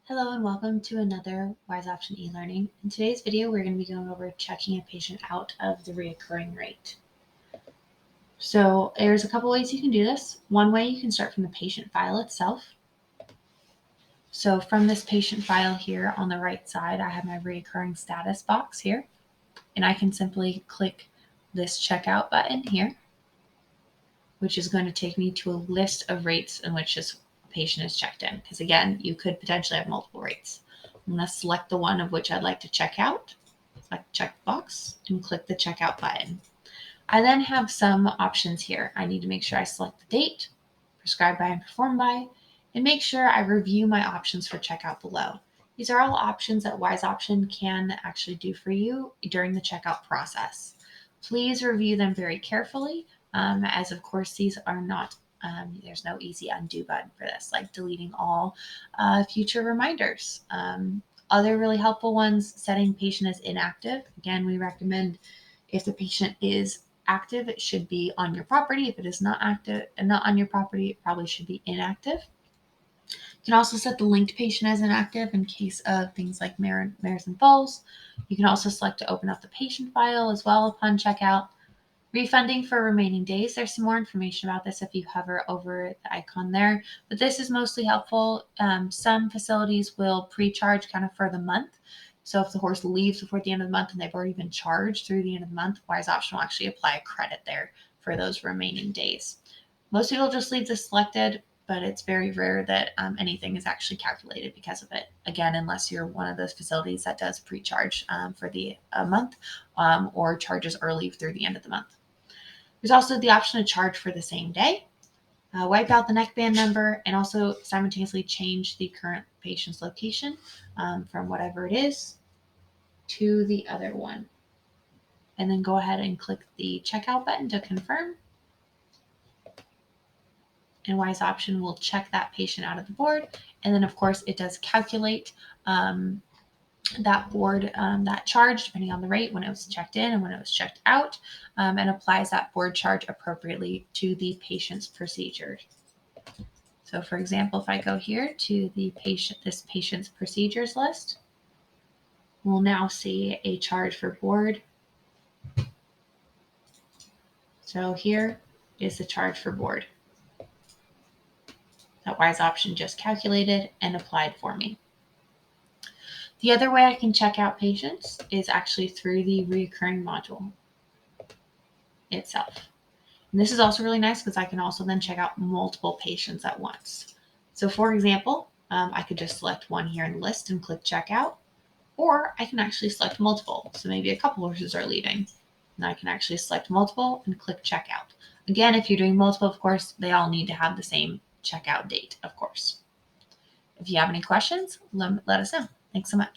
Hello and welcome to another Wise Option eLearning. In today's video, we're going to be going over checking a patient out of the reoccurring rate. So there's a couple ways you can do this. One way, you can start from the patient file itself. So from this patient file here on the right side, I have my reoccurring status box here, and I can simply click this checkout button here, which is going to take me to a list of rates in which this patient is checked in. Because again, you could potentially have multiple rates. I'm going to select the one of which I'd like to check out, select checkbox, and click the checkout button. I then have some options here. I need to make sure I select the date, prescribed by and performed by, and make sure I review my options for checkout below. These are all options that Wise Option can actually do for you during the checkout process. Please review them very carefully, as of course these are not there's no easy undo button for this, like deleting all future reminders. Other really helpful ones, setting patient as inactive. Again, we recommend if the patient is active, it should be on your property. If it is not active and not on your property, it probably should be inactive. You can also set the linked patient as inactive in case of things like mares and foals. You can also select to open up the patient file as well upon checkout. Refunding for remaining days. There's some more information about this if you hover over the icon there, but this is mostly helpful. Some facilities will pre-charge kind of for the month. So if the horse leaves before the end of the month and they've already been charged through the end of the month, Wise Option will actually apply a credit there for those remaining days. Most people just leave this selected, but it's very rare that anything is actually calculated because of it. Again, unless you're one of those facilities that does pre-charge for the month or charges early through the end of the month. There's also the option to charge for the same day, wipe out the neckband number, and also simultaneously change the current patient's location from whatever it is to the other one. And then go ahead and click the checkout button to confirm. And Wise Option will check that patient out of the board. And then, of course, it does calculate that board, that charge, depending on the rate when it was checked in and when it was checked out, and applies that board charge appropriately to the patient's procedure. So for example, if I go here to this patient's procedures list, we'll now see a charge for board. So here is the charge for board that Wise Option just calculated and applied for me. The other way I can check out patients is actually through the reoccurring module itself. And this is also really nice because I can also then check out multiple patients at once. So for example, I could just select one here in the list and click checkout, or I can actually select multiple. So maybe a couple horses are leaving, and I can actually select multiple and click checkout. Again, if you're doing multiple, of course, they all need to have the same checkout date, of course. If you have any questions, let us know. Thanks so much.